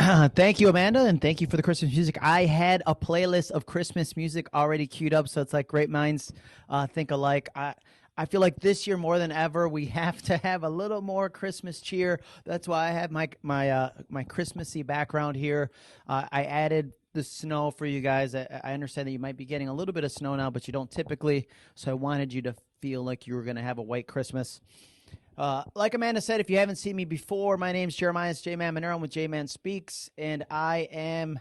Thank you, Amanda, and thank you for the Christmas music. I had a playlist of Christmas music already queued up, so it's like great minds think alike. I feel like this year more than ever, we have to have a little more Christmas cheer. That's why I have my Christmassy background here. I added the snow for you guys. I understand that you might be getting a little bit of snow now, but you don't typically. So I wanted you to feel like you were going to have a white Christmas. Like Amanda said, if you haven't seen me before, my name's Jeremiah J-Man Monero. I'm with J-Man Speaks, and I am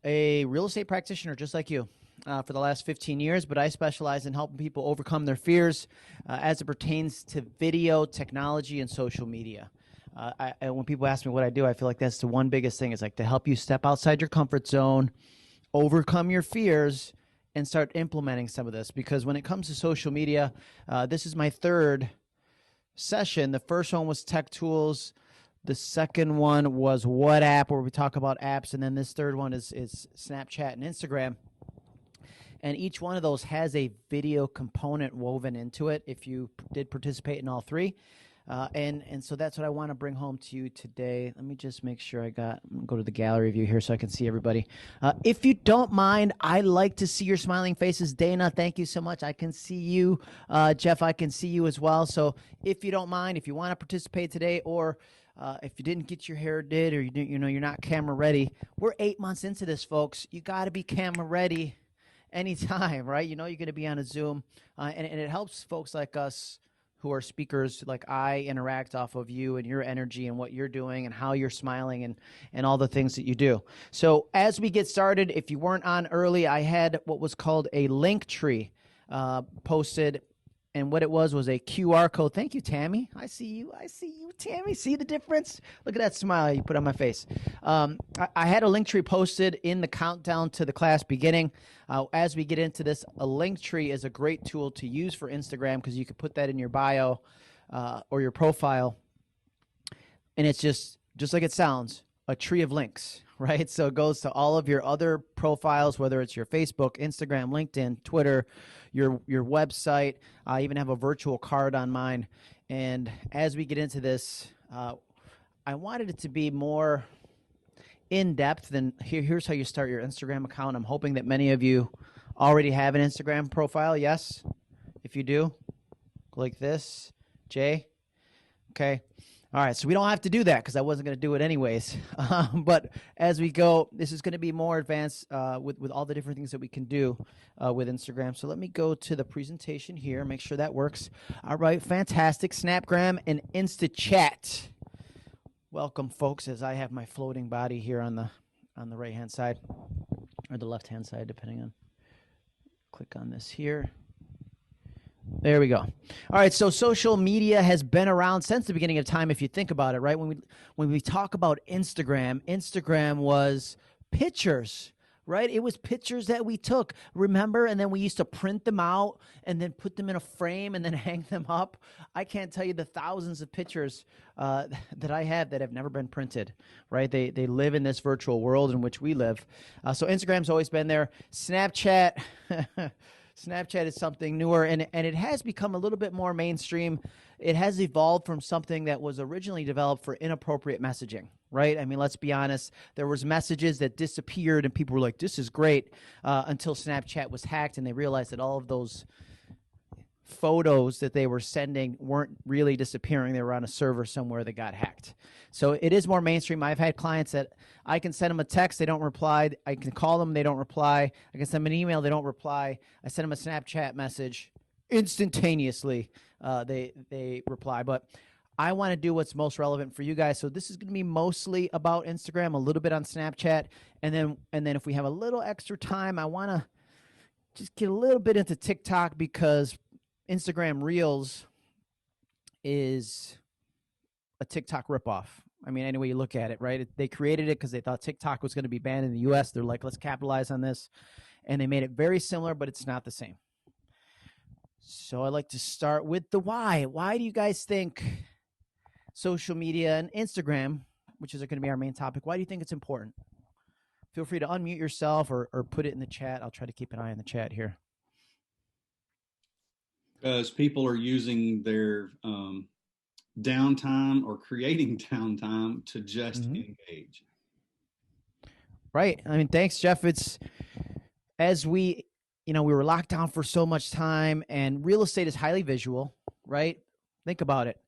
a real estate practitioner just like you for the last 15 years, but I specialize in helping people overcome their fears as it pertains to video, technology, and social media. When people ask me what I do, I feel like that's the one biggest thing is like to help you step outside your comfort zone, overcome your fears, and start implementing some of this. Because when it comes to social media, this is my third session. The first one was tech tools. The second one was what app, where we talk about apps. And then this third one is Snapchat and Instagram. And each one of those has a video component woven into it if you did participate in all three. And so that's what I want to bring home to you today. Let me just make sure I'm going to go to the gallery view here so I can see everybody. If you don't mind, I like to see your smiling faces. Dana, thank you so much. I can see you. Jeff, I can see you as well. So if you don't mind, if you want to participate today, or if you didn't get your hair did, or you're not camera ready, we're 8 months into this, folks. You got to be camera ready anytime, right? You're going to be on a Zoom, and it helps folks like us who are speakers like I interact off of you and your energy and what you're doing and how you're smiling and all the things that you do. So as we get started, if you weren't on early, I had what was called a link tree posted. And what it was a QR code. Thank you, Tammy. I see you, Tammy. See the difference? Look at that smile you put on my face. I had a link tree posted in the countdown to the class beginning. As we get into this, a link tree is a great tool to use for Instagram because you could put that in your bio or your profile. And it's just like it sounds, a tree of links, right? So it goes to all of your other profiles, whether it's your Facebook, Instagram, LinkedIn, Twitter, your website. I even have a virtual card on mine. And as we get into this, I wanted it to be more in-depth than here's how you start your Instagram account. I'm hoping that many of you already have an Instagram profile. Yes? If you do, go like this. Jay? Okay. All right, so we don't have to do that because I wasn't going to do it anyways. But as we go, this is going to be more advanced with all the different things that we can do with Instagram. So let me go to the presentation here, make sure that works. All right, fantastic. SnapGram and InstaChat. Welcome, folks, as I have my floating body here on the right-hand side or the left-hand side, depending on. Click on this here. There we go. All right, so social media has been around since the beginning of time, if you think about it, right? When we talk about Instagram was pictures, right? It was pictures that we took, remember? And then we used to print them out and then put them in a frame and then hang them up. I can't tell you the thousands of pictures that I have that have never been printed, right? They live in this virtual world in which we live. So Instagram's always been there. Snapchat... Snapchat is something newer, and it has become a little bit more mainstream. It has evolved from something that was originally developed for inappropriate messaging, right? I mean, let's be honest. There was messages that disappeared, and people were like, this is great, until Snapchat was hacked, and they realized that all of those photos that they were sending weren't really disappearing. They were on a server somewhere that got hacked. So it is more mainstream. I've had clients that I can send them a text, they don't reply. I can call them, they don't reply. I can send them an email, they don't reply. I send them a Snapchat message instantaneously. They reply. But I want to do what's most relevant for you guys. So this is going to be mostly about Instagram, a little bit on Snapchat, and then if we have a little extra time, I want to just get a little bit into TikTok because Instagram Reels is a TikTok ripoff. I mean, any way you look at it, right? They created it because they thought TikTok was going to be banned in the US. They're like, let's capitalize on this. And they made it very similar, but it's not the same. So I like to start with the why. Why do you guys think social media and Instagram, which is going to be our main topic, why do you think it's important? Feel free to unmute yourself or put it in the chat. I'll try to keep an eye on the chat here. Because people are using their downtime or creating downtime to just engage. Right. I mean, thanks, Jeff. It's as we, we were locked down for so much time, and real estate is highly visual, right? Think about it.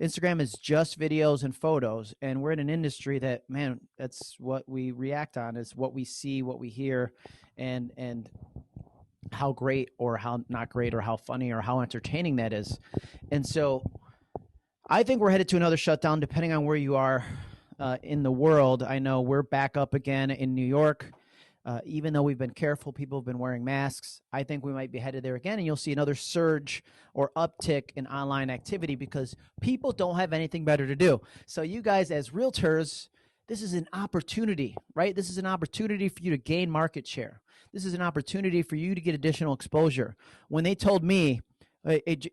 Instagram is just videos and photos, and we're in an industry that, man, that's what we react on, is what we see, what we hear, and how great or how not great or how funny or how entertaining that is. And so I think we're headed to another shutdown, depending on where you are in the world. I know we're back up again in New York. Even though we've been careful, people have been wearing masks. I think we might be headed there again, and you'll see another surge or uptick in online activity because people don't have anything better to do. So you guys as realtors, this is an opportunity, right? This is an opportunity for you to gain market share. This is an opportunity for you to get additional exposure. When they told me,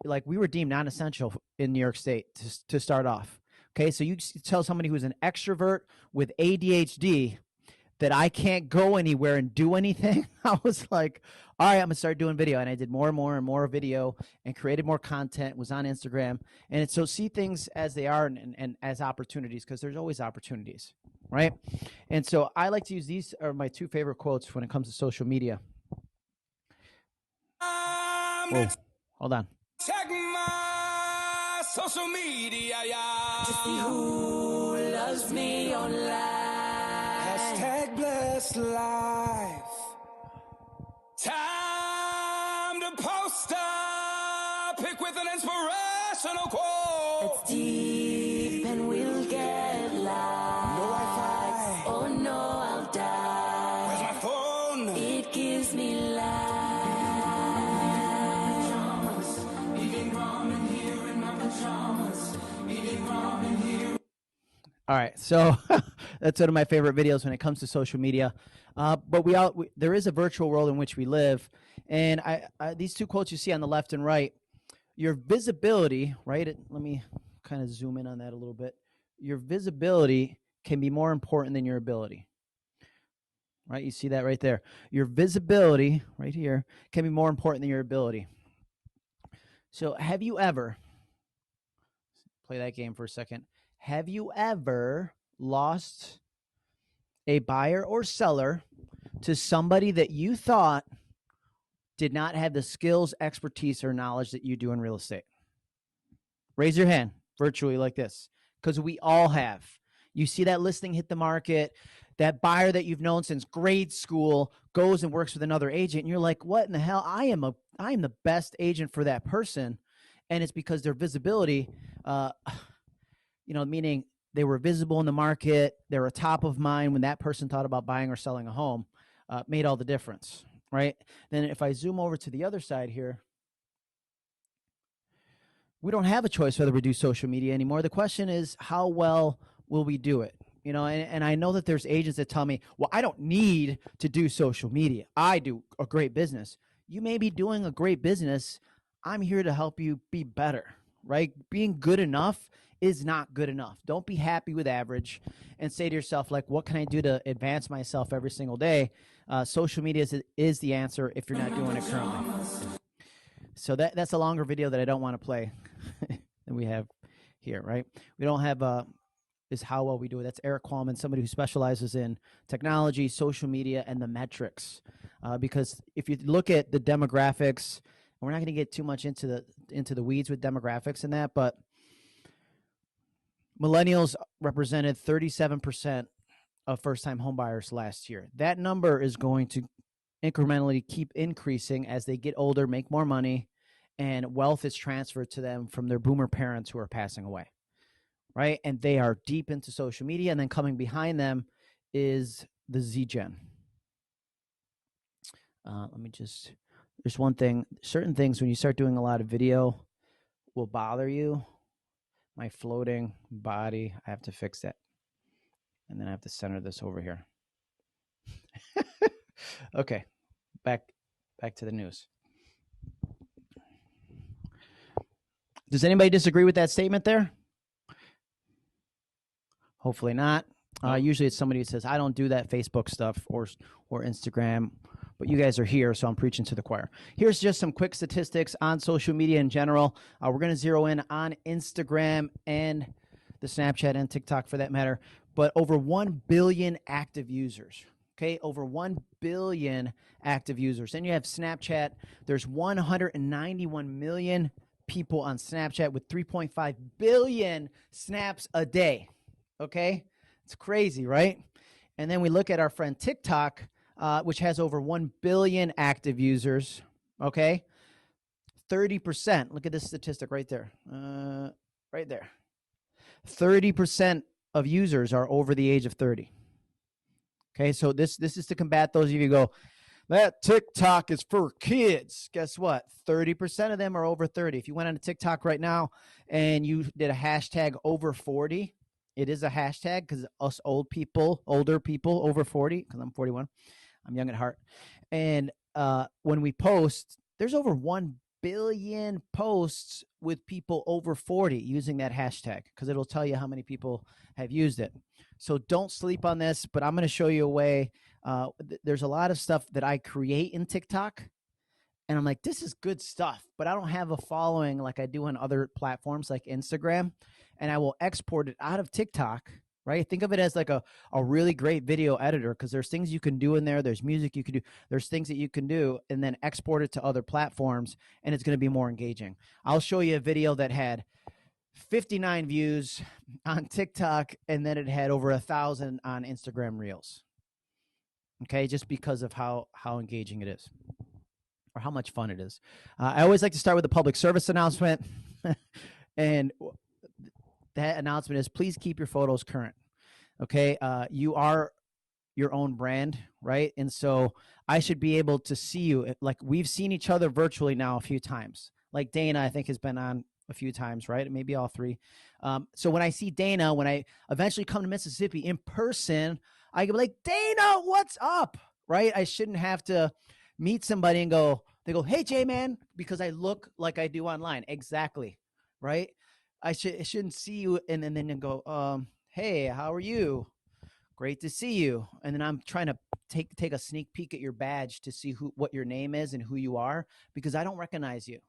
like, we were deemed non-essential in New York State to start off. Okay, so you tell somebody who's an extrovert with ADHD that I can't go anywhere and do anything. I was like, all right, I'm gonna start doing video. And I did more and more and more video and created more content, was on Instagram. And it's, so see things as they are and as opportunities, because there's always opportunities, right? And so I like to use, these are my two favorite quotes when it comes to social media. Whoa, hold on. Check my social media, yeah. To see who loves me online. Hashtag blessed life. Time to post a pic with an inspirational quote. It's deep and we'll get live. No Wi-Fi. Oh no, I'll die. Where's my phone? It gives me life. All right, so that's one of my favorite videos when it comes to social media. But there is a virtual world in which we live, and these two quotes you see on the left and right, your visibility, right? Let me kind of zoom in on that a little bit. Your visibility can be more important than your ability, right? You see that right there. Your visibility right here can be more important than your ability. So have you ever, play that game for a second, have you ever lost a buyer or seller to somebody that you thought did not have the skills, expertise, or knowledge that you do in real estate? Raise your hand virtually like this, because we all have. You see that listing hit the market, that buyer that you've known since grade school goes and works with another agent, and you're like, what in the hell? I am the best agent for that person. And it's because their visibility, meaning they were visible in the market, they were top of mind when that person thought about buying or selling a home, made all the difference, right? Then if I zoom over to the other side here, we don't have a choice whether we do social media anymore. The question is, how well will we do it? And I know that there's agents that tell me, well, I don't need to do social media. I do a great business. You may be doing a great business. I'm here to help you be better, right? Being good enough is not good enough. Don't be happy with average and say to yourself, like, what can I do to advance myself every single day? Social media is the answer if you're not doing it currently. So that's a longer video that I don't want to play than we have here, right? We don't have is how well we do it. That's Eric Qualman, somebody who specializes in technology, social media, and the metrics. Because if you look at the demographics, and we're not going to get too much into the weeds with demographics and that, but millennials represented 37% of first-time homebuyers last year. That number is going to incrementally keep increasing as they get older, make more money, and wealth is transferred to them from their boomer parents who are passing away, right? And they are deep into social media, and then coming behind them is the Z-Gen. There's one thing, certain things when you start doing a lot of video will bother you. My floating body, I have to fix that. And then I have to center this over here. Okay, back to the news. Does anybody disagree with that statement there? Hopefully not. Usually it's somebody who says, I don't do that Facebook stuff or Instagram but you guys are here, so I'm preaching to the choir. Here's just some quick statistics on social media in general. We're going to zero in on Instagram and the Snapchat and TikTok for that matter, but over 1 billion active users. Okay, over 1 billion active users. Then you have Snapchat. There's 191 million people on Snapchat with 3.5 billion snaps a day. Okay, it's crazy, right? And then we look at our friend TikTok, which has over 1 billion active users. Okay, 30%. Look at this statistic right there. Right there. 30% of users are over the age of 30. Okay, so this is to combat those of you who go, that TikTok is for kids. Guess what? 30% of them are over 30. If you went on a TikTok right now and you did a hashtag over 40, it is a hashtag because us older people over 40, because I'm 41, I'm young at heart. And when we post, there's over 1 billion posts with people over 40 using that hashtag, because it'll tell you how many people have used it. So don't sleep on this, but I'm going to show you a way. There's a lot of stuff that I create in TikTok, and I'm like, this is good stuff, but I don't have a following like I do on other platforms like Instagram, and I will export it out of TikTok, right? Think of it as like a really great video editor, because there's things you can do in there. There's music you can do. There's things that you can do, and then export it to other platforms, and it's going to be more engaging. I'll show you a video that had 59 views on TikTok, and then it had over 1,000 on Instagram Reels. Okay, just because of how engaging it is, or how much fun it is. I always like to start with a public service announcement, and that announcement is, please keep your photos current. Okay, you are your own brand, right? And so I should be able to see you. Like, we've seen each other virtually now a few times. Like Dana, I think, has been on a few times, right? Maybe all three. So when I see Dana, when I eventually come to Mississippi in person, I can be like, Dana, what's up? Right? I shouldn't have to meet somebody and they go, hey, J-Man, because I look like I do online. Exactly. Right? I shouldn't see you and then go, hey, how are you? Great to see you. And then I'm trying to take a sneak peek at your badge to see what your name is and who you are, because I don't recognize you.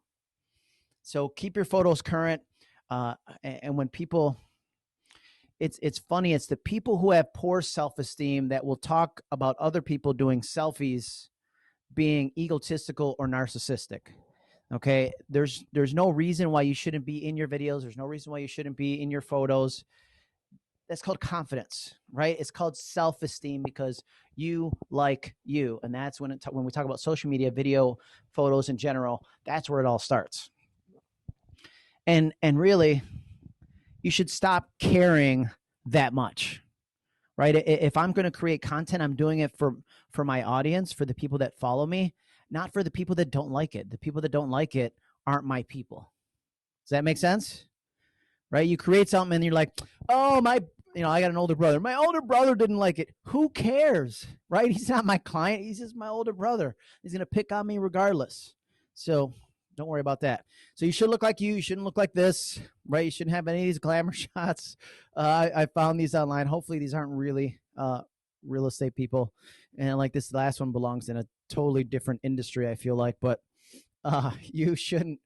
So keep your photos current. And when people, it's funny, it's the people who have poor self-esteem that will talk about other people doing selfies being egotistical or narcissistic. Okay, there's no reason why you shouldn't be in your videos. There's no reason why you shouldn't be in your photos. That's called confidence, right? It's called self-esteem, because you like you. And that's when we talk about social media, video, photos in general, that's where it all starts. And really, you should stop caring that much, right? If I'm going to create content, I'm doing it for my audience, for the people that follow me, not for the people that don't like it. The people that don't like it aren't my people. Does that make sense? Right? You create something and you're like, oh, I got an older brother. My older brother didn't like it. Who cares? Right? He's not my client. He's just my older brother. He's going to pick on me regardless. So don't worry about that. So you should look like you. You shouldn't look like this, right? You shouldn't have any of these glamour shots. I found these online. Hopefully these aren't really real estate people. And like this last one belongs in a totally different industry, I feel like. But you shouldn't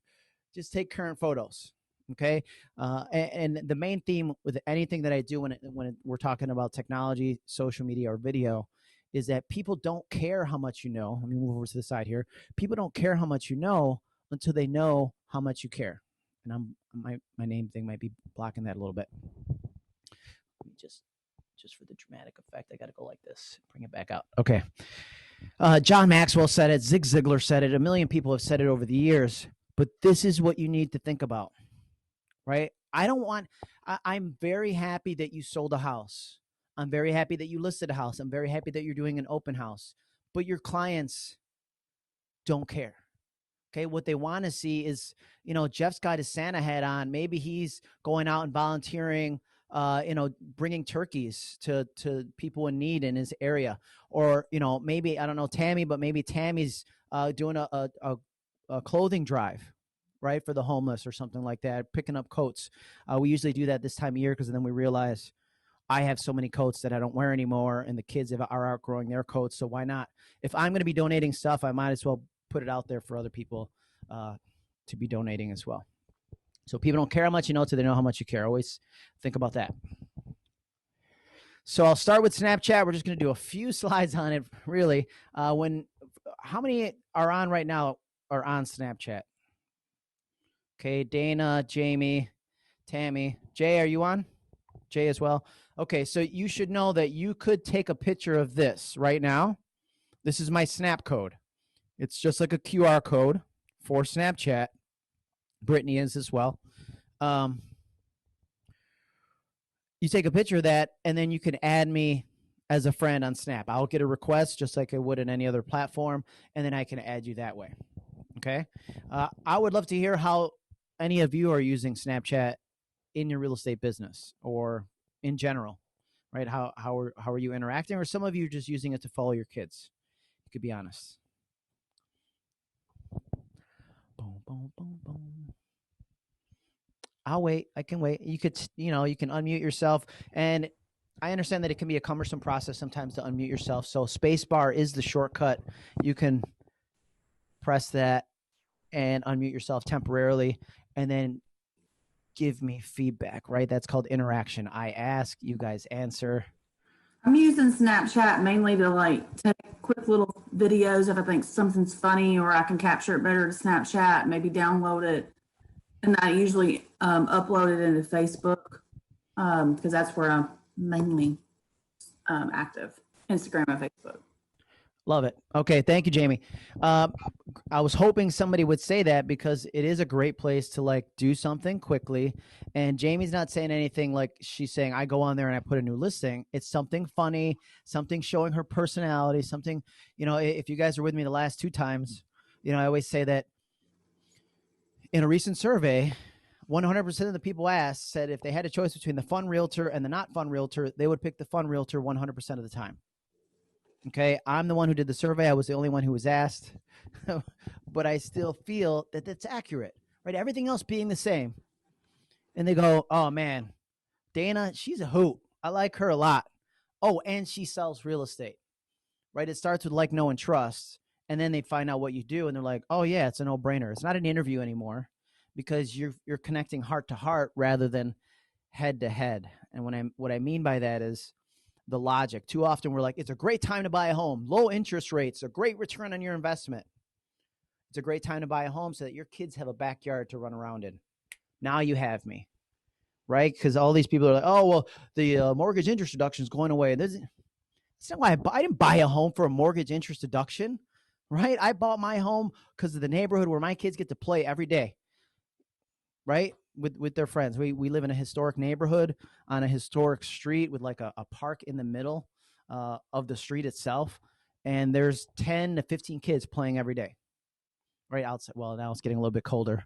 just take current photos. Okay. And the main theme with anything that I do when we're talking about technology, social media, or video is that people don't care how much you know. Let me move over to the side here. People don't care how much you know until they know how much you care. And my name thing might be blocking that a little bit. Let me just for the dramatic effect, I got to go like this. Bring it back out. Okay. John Maxwell said it. Zig Ziglar said it. A million people have said it over the years. But this is what you need to think about. Right? I'm very happy that you sold a house. I'm very happy that you listed a house. I'm very happy that you're doing an open house. But your clients don't care. Okay, what they want to see is, Jeff's got his Santa hat on. Maybe he's going out and volunteering, bringing turkeys to people in need in his area. Or, maybe, I don't know Tammy, but maybe Tammy's doing a clothing drive, right, for the homeless or something like that, picking up coats. We usually do that this time of year, because then we realize I have so many coats that I don't wear anymore, and the kids are outgrowing their coats. So why not? If I'm going to be donating stuff, I might as well put it out there for other people to be donating as well. So people don't care how much you know till they know how much you care. Always think about that. So I'll start with Snapchat. We're just going to do a few slides on it, really. How many are on right now are on Snapchat? Okay, Dana, Jamie, Tammy. Jay, are you on? Jay as well. Okay, so you should know that you could take a picture of this right now. This is my Snap code. It's just like a QR code for Snapchat. Brittany is as well. You take a picture of that, and then you can add me as a friend on Snap. I'll get a request just like I would in any other platform, and then I can add you that way. Okay? I would love to hear how any of you are using Snapchat in your real estate business or in general, right? How are you interacting? Or some of you are just using it to follow your kids. You could be honest. Boom, boom, boom, boom. I'll wait. I can wait. You could, you can unmute yourself. And I understand that it can be a cumbersome process sometimes to unmute yourself. So spacebar is the shortcut. You can press that and unmute yourself temporarily and then give me feedback, right? That's called interaction. I ask, you guys answer. I'm using Snapchat mainly to take quick little videos if I think something's funny, or I can capture it better to Snapchat, maybe download it. And I usually upload it into Facebook because that's where I'm mainly active, Instagram and Facebook. Love it. Okay. Thank you, Jamie. I was hoping somebody would say that because it is a great place to do something quickly. And Jamie's not saying anything like she's saying, I go on there and I put a new listing. It's something funny, something showing her personality, something, if you guys are with me the last 2 times, I always say that in a recent survey, 100% of the people asked said if they had a choice between the fun realtor and the not fun realtor, they would pick the fun realtor 100% of the time. Okay, I'm the one who did the survey. I was the only one who was asked, but I still feel that that's accurate, right? Everything else being the same. And they go, oh man, Dana, she's a hoot. I like her a lot. Oh, and she sells real estate, right? It starts with like, know, and trust. And then they find out what you do and they're like, oh yeah, it's a no-brainer. It's not an interview anymore because you're connecting heart to heart rather than head to head. And what I mean by that is the logic. Too often we're like, it's a great time to buy a home, low interest rates, a great return on your investment. It's a great time to buy a home so that your kids have a backyard to run around in. Now you have me, right? Because all these people are like, oh, well, the mortgage interest deduction is going away. That's not why I didn't buy a home for a mortgage interest deduction, right? I bought my home because of the neighborhood where my kids get to play every day, right? With their friends. We live in a historic neighborhood on a historic street with like a park in the middle of the street itself. And there's 10 to 15 kids playing every day, right outside. Well, now it's getting a little bit colder,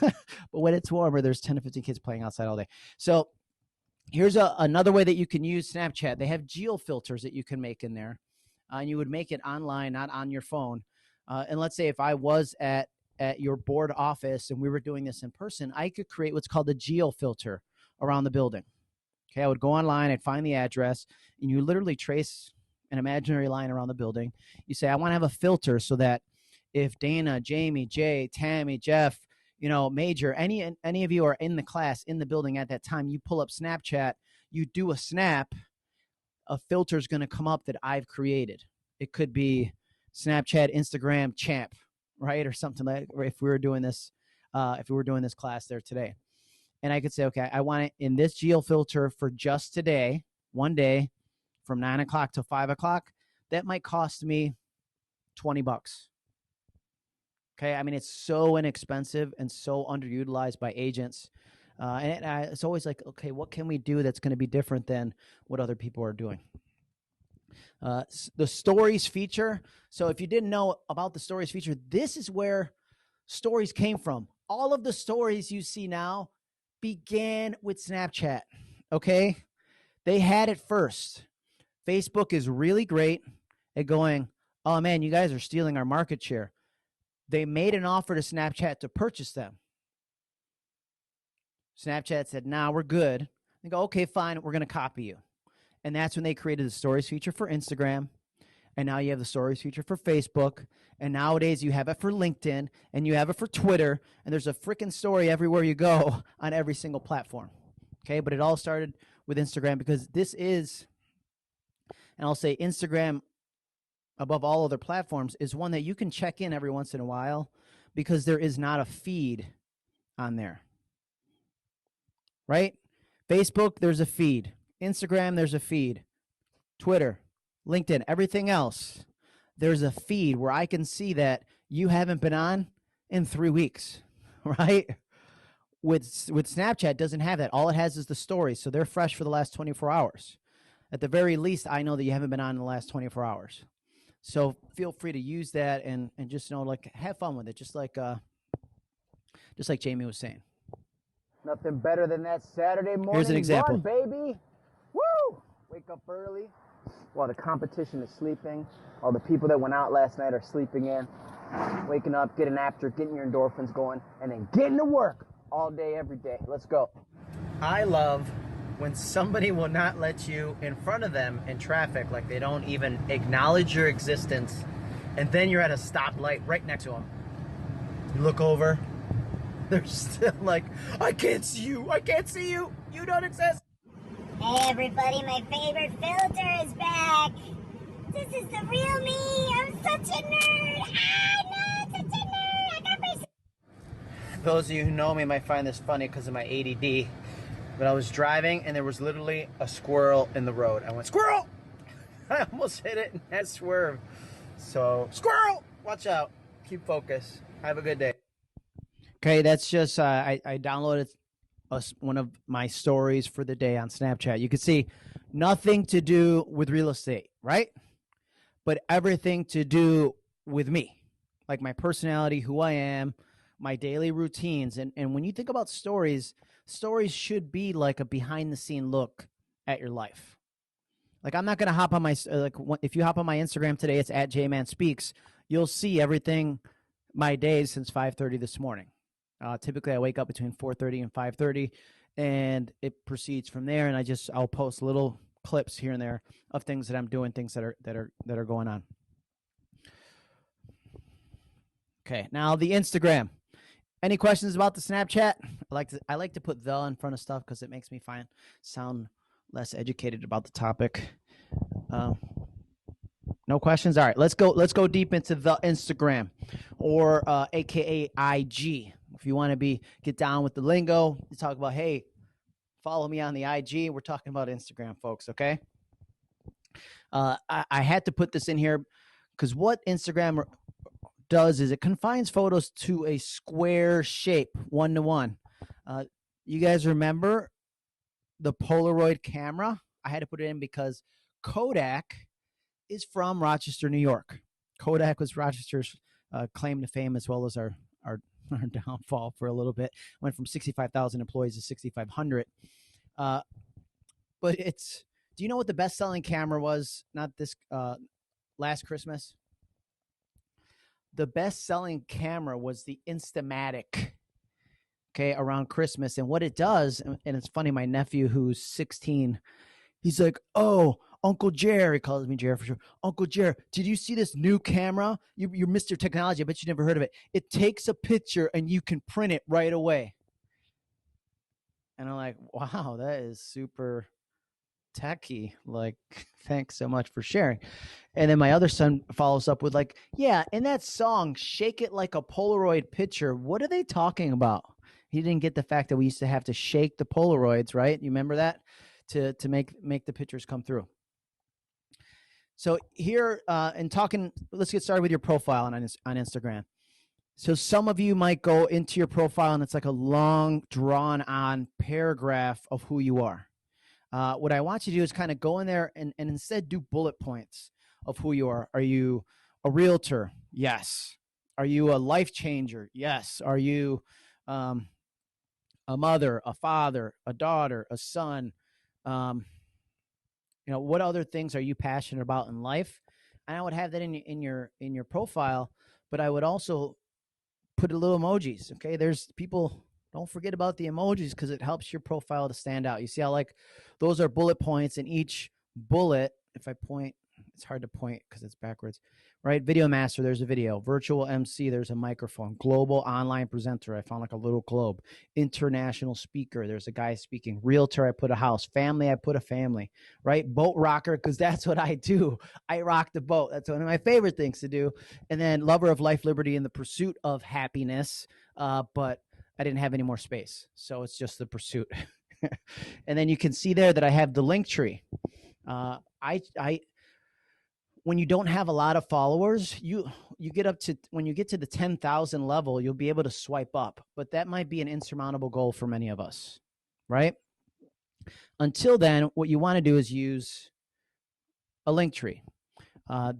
but when it's warmer, there's 10 to 15 kids playing outside all day. So here's another way that you can use Snapchat. They have geo filters that you can make in there. And you would make it online, not on your phone. And let's say if I was at your board office and we were doing this in person, I could create what's called a geo filter around the building. Okay, I would go online, I'd find the address, and you literally trace an imaginary line around the building. You say, I want to have a filter so that if Dana, Jamie, Jay, Tammy, Jeff, Major, any of you are in the class, in the building at that time, you pull up Snapchat, you do a snap, a filter is going to come up that I've created. It could be Snapchat, Instagram, champ, right? Or something like, or if we were doing this class there today. And I could say, okay, I want it in this geo filter for just today, one day from 9 o'clock to 5 o'clock. That might cost me $20. Okay. I mean, it's so inexpensive and so underutilized by agents. And it's always like, okay, what can we do that's going to be different than what other people are doing? The stories feature. So if you didn't know about the stories feature, this is where stories came from. All of the stories you see now began with Snapchat. Okay. They had it first. Facebook is really great at going, oh man, you guys are stealing our market share. They made an offer to Snapchat to purchase them. Snapchat said, nah, we're good. They go, okay, fine. We're going to copy you. And that's when they created the stories feature for Instagram. And now you have the stories feature for Facebook. And nowadays you have it for LinkedIn and you have it for Twitter. And there's a freaking story everywhere you go on every single platform. Okay. But it all started with Instagram because this is, and I'll say Instagram above all other platforms is one that you can check in every once in a while because there is not a feed on there. Right? Facebook, there's a feed. Instagram, there's a feed. Twitter, LinkedIn, everything else, there's a feed where I can see that you haven't been on in 3 weeks, right? With Snapchat, it doesn't have that. All it has is the stories, so they're fresh for the last 24 hours. At the very least, I know that you haven't been on in the last 24 hours. So feel free to use that and just like have fun with it, just like Jamie was saying. Nothing better than that Saturday morning Here's an example. run, baby. Woo! Wake up early while the competition is sleeping. All the people that went out last night are sleeping in. Waking up, getting after, getting your endorphins going, and then getting to work all day, every day. Let's go. I love when somebody will not let you in front of them in traffic, like they don't even acknowledge your existence, and then you're at a stoplight right next to them. You look over, they're still like, I can't see you, you don't exist. Hey everybody, my favorite filter is back. This is the real me. I'm such a nerd. I'm such a nerd. I got my... Those of you who know me might find this funny because of my ADD, but I was driving and there was literally a squirrel in the road. I went, squirrel! I almost hit it in that swerve. So, squirrel! Watch out. Keep focused. Have a good day. Okay, that's just, I downloaded one of my stories for the day on Snapchat. You can see nothing to do with real estate, right? But everything to do with me, like my personality, who I am, my daily routines. And when you think about stories should be like a behind the scene look at your life. Like I'm not going to hop on my, if you hop on my Instagram today, it's at JManSpeaks. You'll see everything, my days since 5:30 this morning. Typically I wake up between 4:30 and 5:30 and it proceeds from there. And I'll post little clips here and there of things that I'm doing, things that are going on. Okay. Now the Instagram. Any questions about the Snapchat? I like to put the in front of stuff because it makes me sound less educated about the topic. No questions. All right, let's go deep into the Instagram, or AKA IG. If you want to get down with the lingo, you talk about, hey, follow me on the IG. We're talking about Instagram, folks. Okay. I had to put this in here because what Instagram does is it confines photos to a square shape, 1-to-1. You guys remember the Polaroid camera? I had to put it in because Kodak is from Rochester, New York. Kodak was Rochester's claim to fame, as well as our downfall for a little bit. Went from 65,000 employees to 6,500. But do you know what the best-selling camera was? Not this last Christmas. The best-selling camera was the Instamatic, okay, around Christmas. And what it does, and it's funny, my nephew, who's 16, he's like, oh, Uncle Jerry, calls me Jerry for sure. Uncle Jerry, did you see this new camera? You're Mr. Technology. I bet you never heard of it. It takes a picture and you can print it right away. And I'm like, wow, that is super techie. Like, thanks so much for sharing. And then my other son follows up with like, yeah, in that song, Shake It Like a Polaroid Picture, what are they talking about? He didn't get the fact that we used to have to shake the Polaroids, right? You remember that? To make the pictures come through. So here, let's get started with your profile on Instagram. So some of you might go into your profile and it's like a long drawn on paragraph of who you are. What I want you to do is kind of go in there and instead do bullet points of who you are. Are you a realtor? Yes. Are you a life changer? Yes. Are you a mother, a father, a daughter, a son? What other things are you passionate about in life? And I would have that in your profile, but I would also put a little emojis. Okay. There's people, don't forget about the emojis because it helps your profile to stand out. You see how like those are bullet points and each bullet, if I point, it's hard to point because it's backwards, right? Video master, there's a video. Virtual MC, there's a microphone. Global online presenter, I found like a little globe. International speaker, there's a guy speaking. Realtor, I put a house. Family, I put a family, right? Boat rocker, because that's what I do. I rock the boat. That's one of my favorite things to do. And then lover of life, liberty, and the pursuit of happiness. But I didn't have any more space, so it's just the pursuit. And then you can see there that I have the link tree. When you don't have a lot of followers, you get up to, when you get to the 10,000 level, you'll be able to swipe up, but that might be an insurmountable goal for many of us, right? Until then, what you want to do is use a link tree. The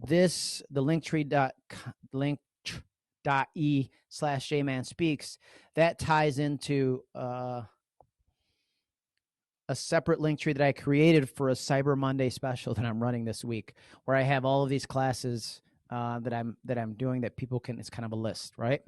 link.e/jmanspeaks, that ties into a separate link tree that I created for a Cyber Monday special that I'm running this week, where I have all of these classes that I'm doing that people can. It's kind of a list, right?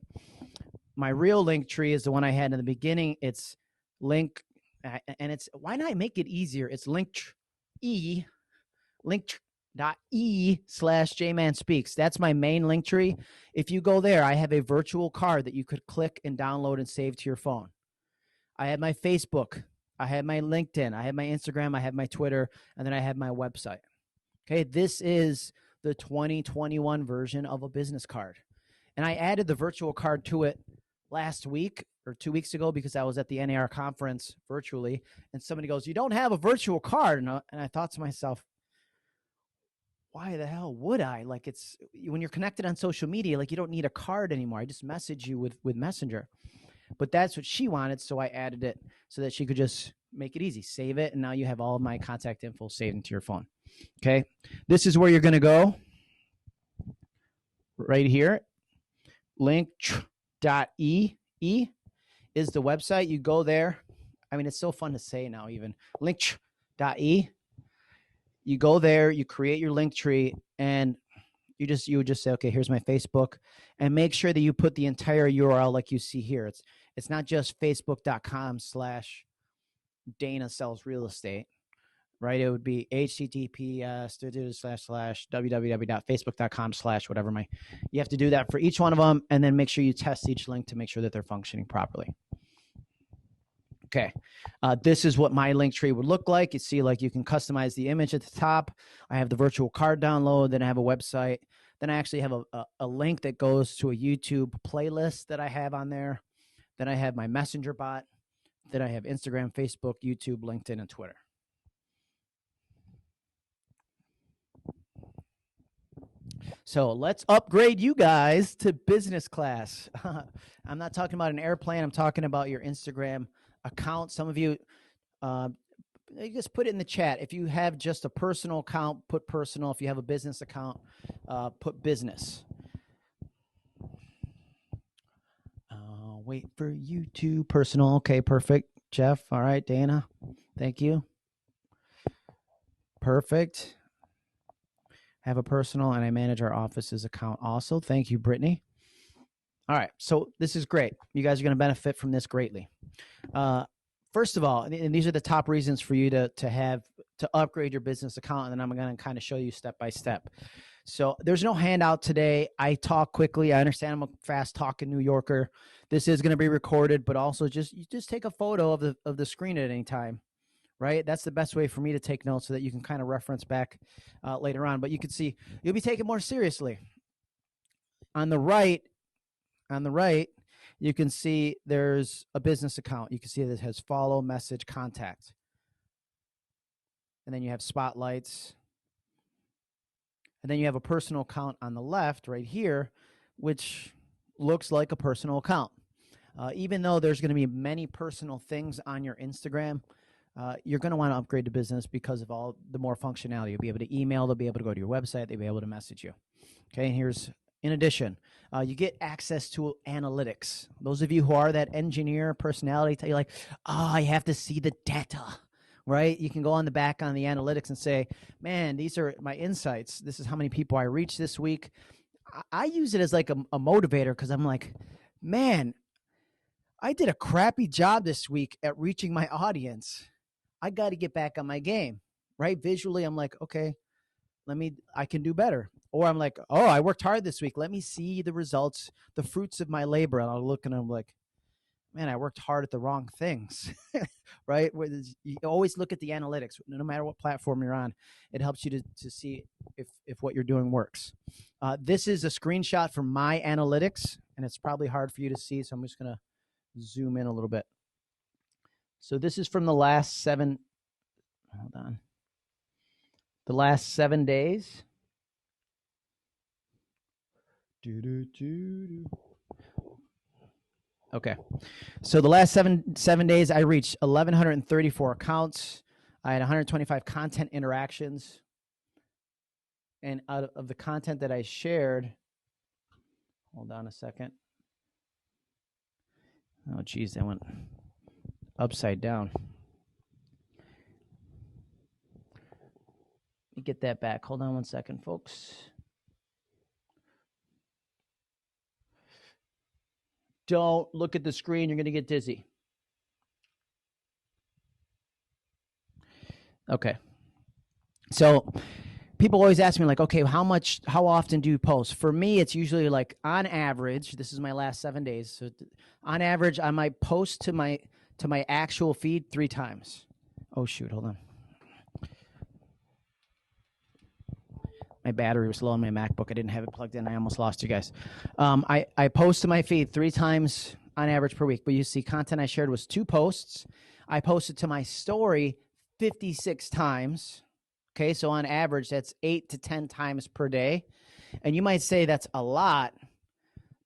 My real link tree is the one I had in the beginning. It's link, and it's, why not make it easier? It's link.e/jmanspeaks. That's my main link tree. If you go there, I have a virtual card that you could click and download and save to your phone. I have my Facebook. I have my LinkedIn, I have my Instagram, I have my Twitter, and then I have my website. Okay, this is the 2021 version of a business card. And I added the virtual card to it last week or 2 weeks ago because I was at the NAR conference virtually, and somebody goes, "You don't have a virtual card." And I thought to myself, why the hell would I? Like, it's, when you're connected on social media, like, you don't need a card anymore. I just message you with Messenger. But that's what she wanted, so I added it so that she could just make it easy. Save it, and now you have all of my contact info saved into your phone. Okay? This is where you're going to go. Right here. Link.e is the website. You go there. I mean, it's so fun to say now even. Link.e. You go there, you create your link tree, and you would just say, okay, here's my Facebook, and make sure that you put the entire URL like you see here. It's not just facebook.com/Dana sells real estate, right? It would be https://www.facebook.com/ you have to do that for each one of them, and then make sure you test each link to make sure that they're functioning properly. Okay, this is what my link tree would look like. You see, like, you can customize the image at the top. I have the virtual card download. Then I have a website. Then I actually have a link that goes to a YouTube playlist that I have on there. Then I have my Messenger bot. Then I have Instagram, Facebook, YouTube, LinkedIn, and Twitter. So let's upgrade you guys to business class. I'm not talking about an airplane. I'm talking about your Instagram account. Some of you, you just put it in the chat. If you have just a personal account, put personal. If you have a business account, put business. Wait for you to personal. Okay, perfect. Jeff, all right. Dana, thank you. Perfect. Have a personal, and I manage our office's account also. Thank you, Brittany. All right, so this is great. You guys are going to benefit from this greatly. First of all, and these are the top reasons for you to upgrade your business account, and then I'm going to kind of show you step by step. So there's no handout today. I talk quickly. I understand I'm a fast talking New Yorker. This is going to be recorded, but also you just take a photo of the screen at any time, right? That's the best way for me to take notes so that you can kind of reference back later on. But you can see you'll be taken more seriously. On the right, you can see there's a business account. You can see that it has follow, message, contact. And then you have spotlights. And then you have a personal account on the left right here, which looks like a personal account. Even though there's going to be many personal things on your Instagram, you're going to want to upgrade to business because of all the more functionality. You'll be able to email, they'll be able to go to your website, they'll be able to message you. Okay, and here's, in addition, you get access to analytics. Those of you who are that engineer personality, tell you like, I have to see the data, right? You can go on the back on the analytics and say, man, these are my insights. This is how many people I reached this week. I use it as like a motivator because I'm like, man, I did a crappy job this week at reaching my audience. I got to get back on my game. right? Visually, I'm like, okay, I can do better. Or I'm like, oh, I worked hard this week. Let me see the results, the fruits of my labor. And I'll look and I'm like, man, I worked hard at the wrong things, right? You always look at the analytics, no matter what platform you're on. It helps you to see if what you're doing works. This is a screenshot from my analytics, and it's probably hard for you to see, so I'm just going to zoom in a little bit. So this is from the last 7 days. Okay. So the last seven days, I reached 1,134 accounts. I had 125 content interactions. And out of the content that I shared, hold on a second. Oh, geez, that went upside down. Let me get that back. Hold on one second, folks. Don't look at the screen. You're going to get dizzy. Okay. So people always ask me like, okay, how often do you post? For me, it's usually like on average, this is my last 7 days. So on average, I might post to my actual feed 3 times. Oh shoot, hold on. My battery was low on my MacBook. I didn't have it plugged in. I almost lost you guys. I post to my feed 3 times on average per week. But you see, content I shared was 2 posts. I posted to my story 56 times. Okay, so on average, that's 8 to 10 times per day. And you might say that's a lot,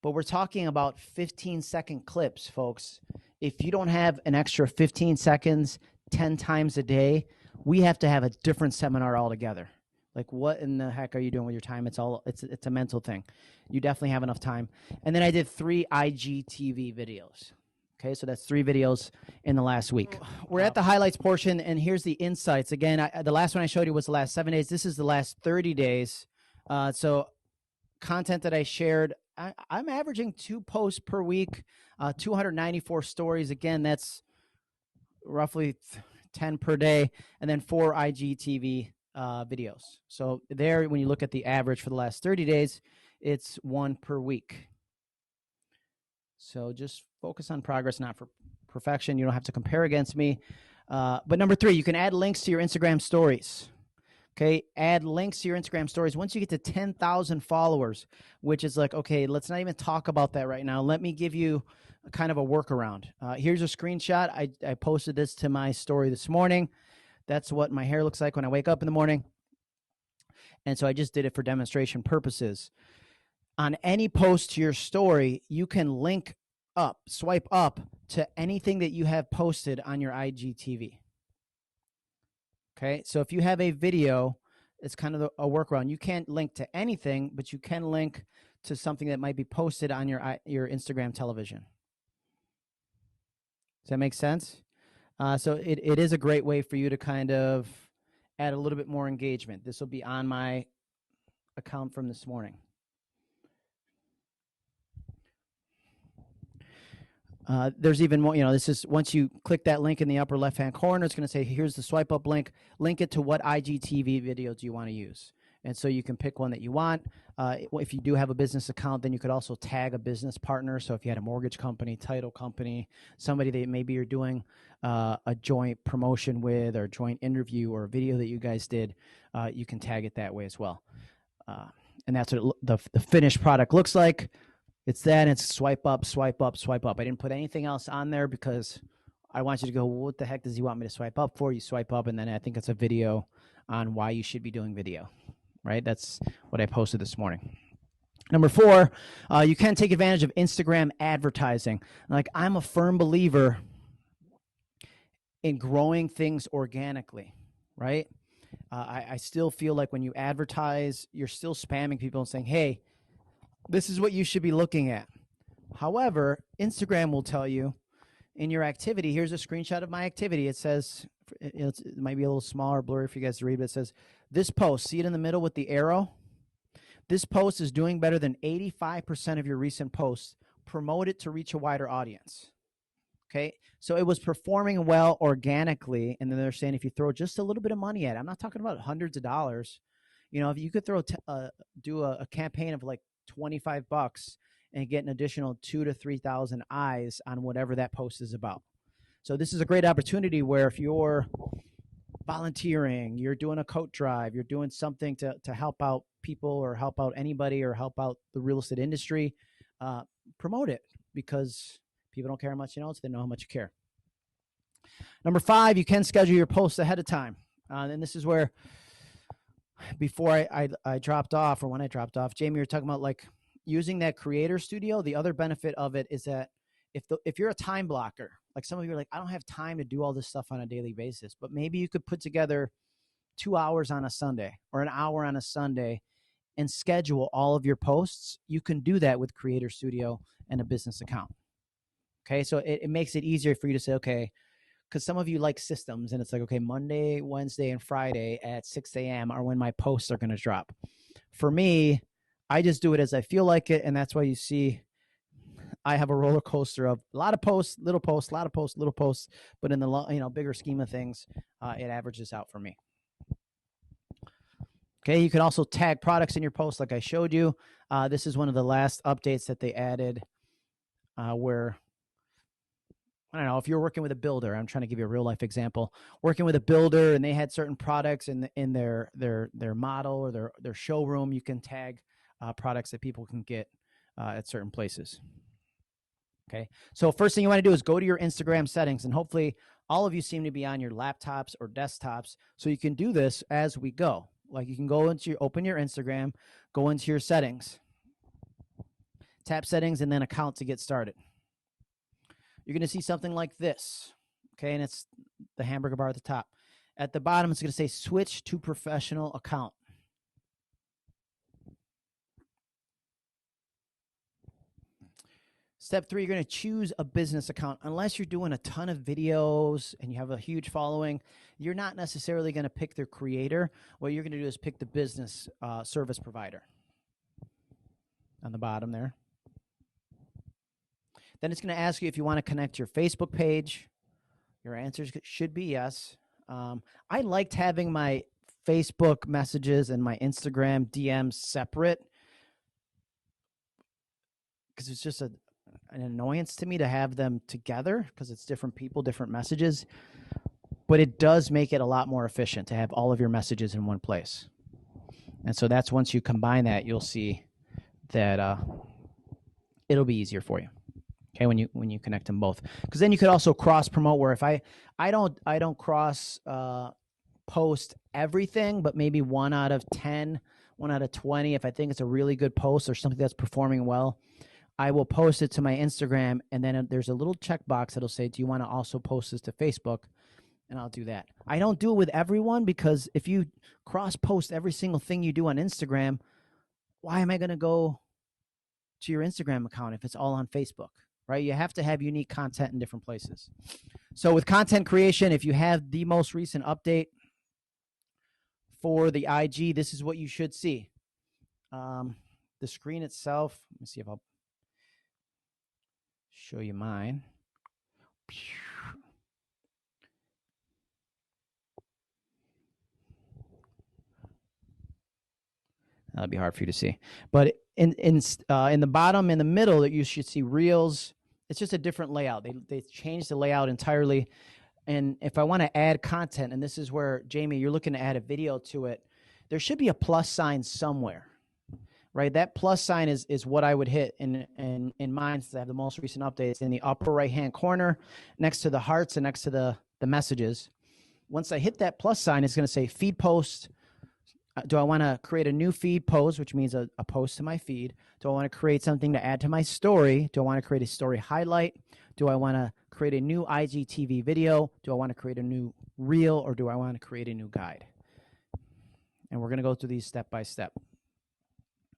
but we're talking about 15-second clips, folks. If you don't have an extra 15 seconds 10 times a day, we have to have a different seminar altogether. Like, what in the heck are you doing with your time? It's a mental thing. You definitely have enough time. And then I did 3 IGTV videos. Okay, so that's 3 videos in the last week. We're at the highlights portion, and here's the insights. Again, the last one I showed you was the last 7 days. This is the last 30 days. So content that I shared, I'm averaging 2 posts per week, 294 stories. Again, that's roughly 10 per day, and then 4 IGTV videos. So there, when you look at the average for the last 30 days, it's 1 per week. So just focus on progress, not for perfection. You don't have to compare against me. But number 3, you can add links to your Instagram stories. Okay, add links to your Instagram stories. Once you get to 10,000 followers, which is like, okay, let's not even talk about that right now. Let me give you kind of a workaround. Here's a screenshot. I posted this to my story this morning. That's what my hair looks like when I wake up in the morning. And so I just did it for demonstration purposes. On any post to your story, you can swipe up to anything that you have posted on your IGTV. Okay, so if you have a video, it's kind of a workaround. You can't link to anything, but you can link to something that might be posted on your Instagram television. Does that make sense? So it is a great way for you to kind of add a little bit more engagement. This will be on my account from this morning. There's even more, this is once you click that link in the upper left-hand corner, it's going to say, here's the swipe up link. Link it to what IGTV video do you want to use? And so you can pick one that you want. If you do have a business account, then you could also tag a business partner. So if you had a mortgage company, title company, somebody that maybe you're doing a joint promotion with, or joint interview, or a video that you guys did, you can tag it that way as well. And that's what the finished product looks like. It's that, and it's swipe up, swipe up, swipe up. I didn't put anything else on there because I want you to go, well, what the heck does he want me to swipe up for? You swipe up, and then I think it's a video on why you should be doing video, right? That's what I posted this morning. Number 4, you can take advantage of Instagram advertising. Like, I'm a firm believer in growing things organically, right? I still feel like when you advertise, you're still spamming people and saying, hey, this is what you should be looking at. However, Instagram will tell you in your activity, here's a screenshot of my activity. It says, it might be a little small or blurry for you guys to read, but it says, this post, see it in the middle with the arrow? This post is doing better than 85% of your recent posts. Promote it to reach a wider audience. Okay. So it was performing well organically. And then they're saying if you throw just a little bit of money at it, I'm not talking about hundreds of dollars. If you could do a campaign of like $25 and get an additional 2,000 to 3,000 eyes on whatever that post is about. So this is a great opportunity where if you're volunteering, you're doing a coat drive, you're doing something to help out people or help out anybody or help out the real estate industry, promote it, because people don't care how much you know, so they know how much you care. Number 5, you can schedule your posts ahead of time. And this is where, before I dropped off, or when I dropped off, Jamie, you're talking about like using that creator studio. The other benefit of it is that if you're a time blocker, like some of you are like, I don't have time to do all this stuff on a daily basis, but maybe you could put together 2 hours on a Sunday or an hour on a Sunday and schedule all of your posts. You can do that with Creator Studio and a business account. Okay, so it makes it easier for you to say, okay, because some of you like systems, and it's like, okay, Monday, Wednesday, and Friday at 6 a.m. are when my posts are going to drop. For me, I just do it as I feel like it, and that's why you see I have a roller coaster of a lot of posts, little posts, a lot of posts, little posts, but in the bigger scheme of things, it averages out for me. Okay, you can also tag products in your post like I showed you. This is one of the last updates that they added where, I don't know, if you're working with a builder, I'm trying to give you a real life example, working with a builder and they had certain products in their model or their showroom, you can tag products that people can get at certain places. Okay, so first thing you want to do is go to your Instagram settings, and hopefully all of you seem to be on your laptops or desktops, so you can do this as we go. Like you can open your Instagram, go into your settings, tap settings, and then account to get started. You're going to see something like this, okay, and it's the hamburger bar at the top. At the bottom, it's going to say switch to professional account. Step 3, you're going to choose a business account. Unless you're doing a ton of videos and you have a huge following, you're not necessarily going to pick the creator. What you're going to do is pick the business service provider on the bottom there. Then it's going to ask you if you want to connect your Facebook page. Your answer should be yes. I liked having my Facebook messages and my Instagram DMs separate because it's just an annoyance to me to have them together because it's different people, different messages. But it does make it a lot more efficient to have all of your messages in one place. And so that's once you combine that, you'll see that it'll be easier for you. Okay, when you connect them both, because then you could also cross promote. Where if I don't cross post everything, but maybe 1 out of 10, 1 out of 20. If I think it's a really good post or something that's performing well, I will post it to my Instagram, and then there's a little checkbox that'll say, "Do you want to also post this to Facebook?" And I'll do that. I don't do it with everyone because if you cross post every single thing you do on Instagram, why am I going to go to your Instagram account if it's all on Facebook? Right? You have to have unique content in different places. So with content creation, if you have the most recent update for the IG, this is what you should see. The screen itself, let me see if I'll show you mine. That'll be hard for you to see. But in the bottom, in the middle, you should see Reels. It's just a different layout. They changed the layout entirely. And if I want to add content, and this is where, Jamie, you're looking to add a video to it, there should be a plus sign somewhere, right? That plus sign is what I would hit in mine, since I have the most recent updates, in the upper right-hand corner next to the hearts and next to the messages. Once I hit that plus sign, it's going to say feed post. Do I want to create a new feed post, which means a post to my feed? Do I want to create something to add to my story? Do I want to create a story highlight? Do I want to create a new IGTV video? Do I want to create a new reel, or do I want to create a new guide? And we're going to go through these step by step.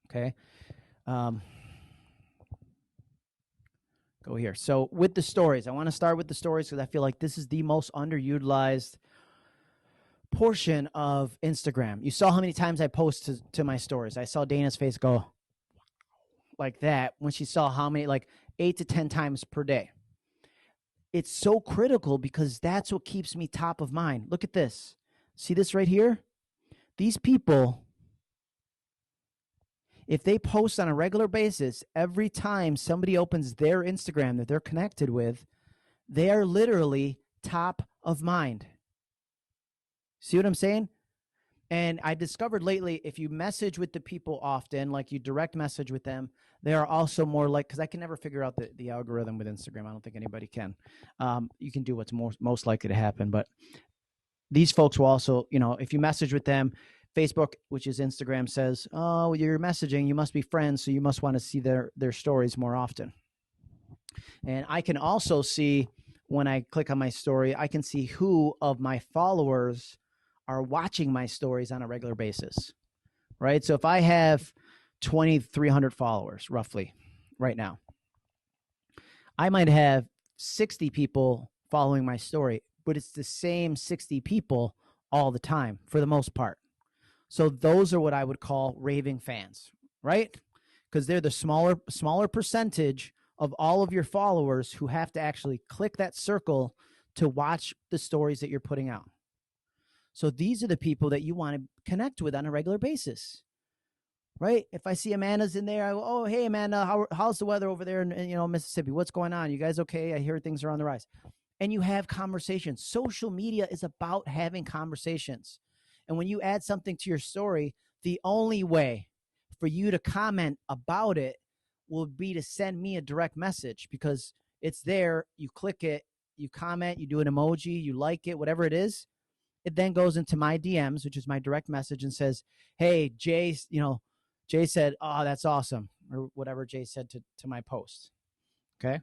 Okay. Go here. So with the stories, I want to start with the stories because I feel like this is the most underutilized portion of Instagram. You saw how many times I post to my stories. I saw Dana's face go like that when she saw how many, like 8 to 10 times per day. it's so critical because that's what keeps me top of mind. Look at this. See this right here? These people, if they post on a regular basis, every time somebody opens their Instagram that they're connected with, they are literally top of mind. See what I'm saying? And I discovered lately, if you message with the people often, like you direct message with them, they are also more like, because I can never figure out the algorithm with Instagram. I don't think anybody can. You can do what's most likely to happen. But these folks will also, if you message with them, Facebook, which is Instagram, says, oh, you're messaging, you must be friends, so you must want to see their stories more often. And I can also see, when I click on my story, I can see who of my followers are watching my stories on a regular basis, right? So if I have 2,300 followers roughly right now, I might have 60 people following my story, but it's the same 60 people all the time for the most part. So those are what I would call raving fans, right? Because they're the smaller percentage of all of your followers who have to actually click that circle to watch the stories that you're putting out. So these are the people that you want to connect with on a regular basis, right? If I see Amanda's in there, I go, oh, hey, Amanda, how's the weather over there in Mississippi? What's going on? You guys okay? I hear things are on the rise. And you have conversations. Social media is about having conversations. And when you add something to your story, the only way for you to comment about it will be to send me a direct message, because it's there. You click it, you comment, you do an emoji, you like it, whatever it is. It then goes into my DMs, which is my direct message, and says, hey, Jay, Jay said, oh, that's awesome, or whatever Jay said to my post. Okay.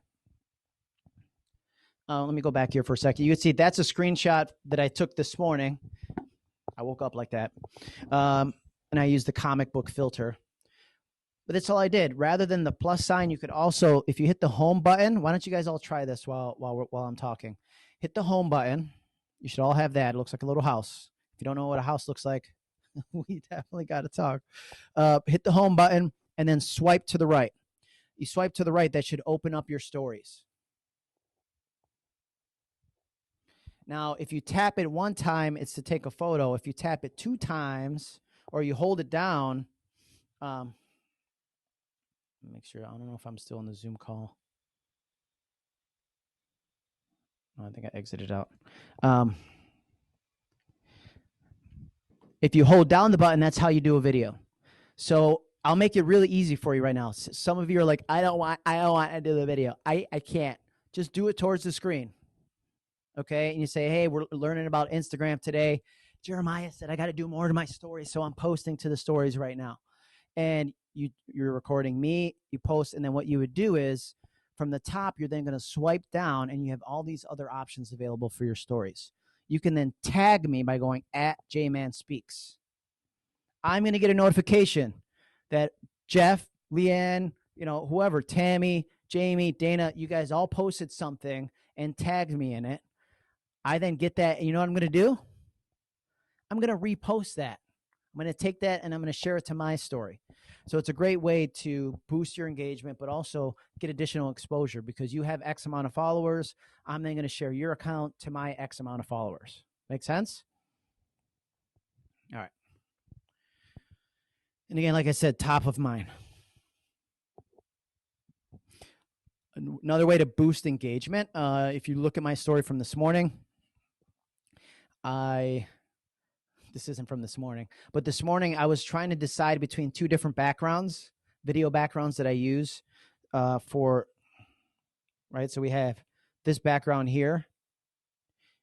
Let me go back here for a second. You can see that's a screenshot that I took this morning. I woke up like that. And I used the comic book filter. But that's all I did. Rather than the plus sign, you could also, if you hit the home button, why don't you guys all try this while I'm talking? Hit the home button. You should all have that. It looks like a little house. If you don't know what a house looks like, we definitely got to talk. Hit the home button and then swipe to the right. You swipe to the right, that should open up your stories. Now, if you tap it one time, it's to take a photo. If you tap it 2 times or you hold it down, make sure, I don't know if I'm still in the Zoom call. I think I exited out. If you hold down the button, that's how you do a video. So I'll make it really easy for you right now. Some of you are like, I don't want to do the video. I can't. Just do it towards the screen. Okay. And you say, hey, we're learning about Instagram today. Jeremiah said, I got to do more to my stories. So I'm posting to the stories right now. And you're recording me, you post, and then what you would do is from the top, you're then going to swipe down and you have all these other options available for your stories. You can then tag me by going @JManSpeaks. I'm going to get a notification that Jeff, Leanne, whoever, Tammy, Jamie, Dana, you guys all posted something and tagged me in it. I then get that, and you know what I'm going to do? I'm going to repost that. I'm going to take that and I'm going to share it to my story. So it's a great way to boost your engagement, but also get additional exposure, because you have X amount of followers. I'm then going to share your account to my X amount of followers. Make sense? All right. And again, like I said, top of mind. Another way to boost engagement, if you look at my story from this morning, this isn't from this morning, but this morning I was trying to decide between 2 different backgrounds, video backgrounds that I use right? So we have this background here,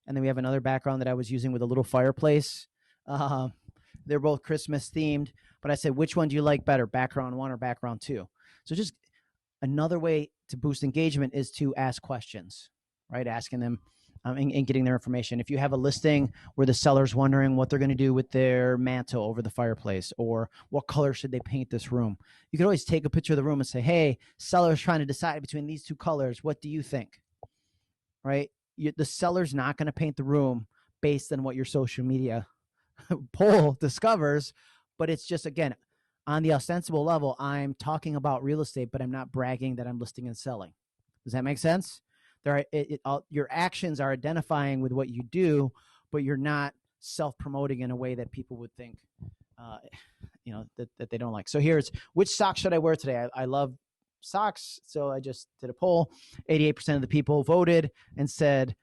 and then we have another background that I was using with a little fireplace. They're both Christmas themed, but I said, which one do you like better, background 1 or background 2? So just another way to boost engagement is to ask questions, right? Asking them and getting their information. If you have a listing where the seller's wondering what they're going to do with their mantle over the fireplace, or what color should they paint this room, you can always take a picture of the room and say, hey, seller's trying to decide between these 2 colors. What do you think? Right? The seller's not going to paint the room based on what your social media poll discovers, but it's just, again, on the ostensible level, I'm talking about real estate, but I'm not bragging that I'm listing and selling. Does that make sense? Your actions are identifying with what you do, but you're not self-promoting in a way that people would think, that they don't like. So here's, which socks should I wear today? I love socks. So I just did a poll. 88% of the people voted and said,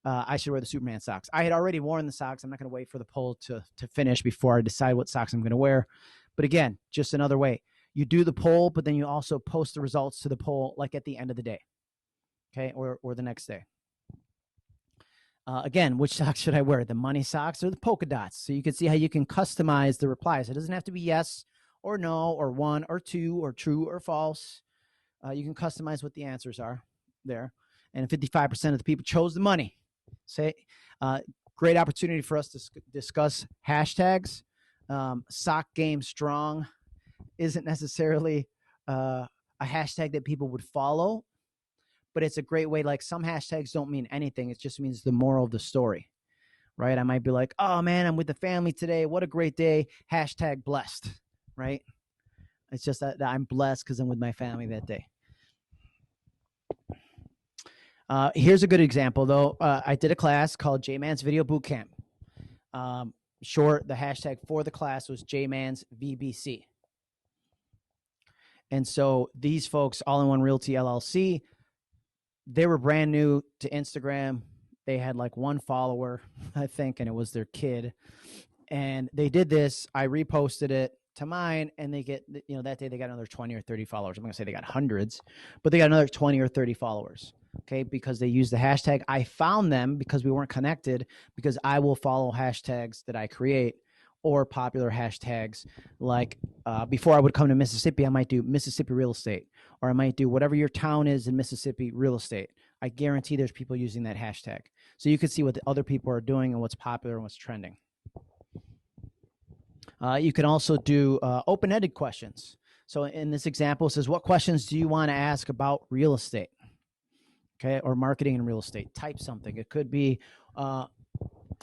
I should wear the Superman socks. I had already worn the socks. I'm not going to wait for the poll to finish before I decide what socks I'm going to wear. But again, just another way. You do the poll, but then you also post the results to the poll like at the end of the day. Okay, or the next day. Again, which socks should I wear? The money socks or the polka dots? So you can see how you can customize the replies. It doesn't have to be yes or no or one or two or true or false. You can customize what the answers are there. And 55% of the people chose the money. Great opportunity for us to discuss hashtags. Sock game strong isn't necessarily a hashtag that people would follow, but it's a great way. Like, some hashtags don't mean anything. It just means the moral of the story, right? I might be like, oh man, I'm with the family today. What a great day. Hashtag blessed, right? It's just that I'm blessed because I'm with my family that day. Here's a good example, though. I did a class called J-Man's Video Bootcamp. The hashtag for the class was J-Man's VBC. And so these folks, All in One Realty LLC, they were brand new to Instagram. They had like 1 follower, I think, and it was their kid. And they did this. I reposted it to mine, and they get, that day they got another 20 or 30 followers. I'm going to say they got hundreds, but they got another 20 or 30 followers. Okay, because they used the hashtag. I found them because we weren't connected, because I will follow hashtags that I create or popular hashtags. Like before I would come to Mississippi, I might do Mississippi real estate, or I might do whatever your town is in Mississippi real estate. I guarantee there's people using that hashtag. So you can see what the other people are doing and what's popular and what's trending. You can also do open-ended questions. So in this example, it says, what questions do you want to ask about real estate? Okay, or marketing in real estate. Type something. It could be,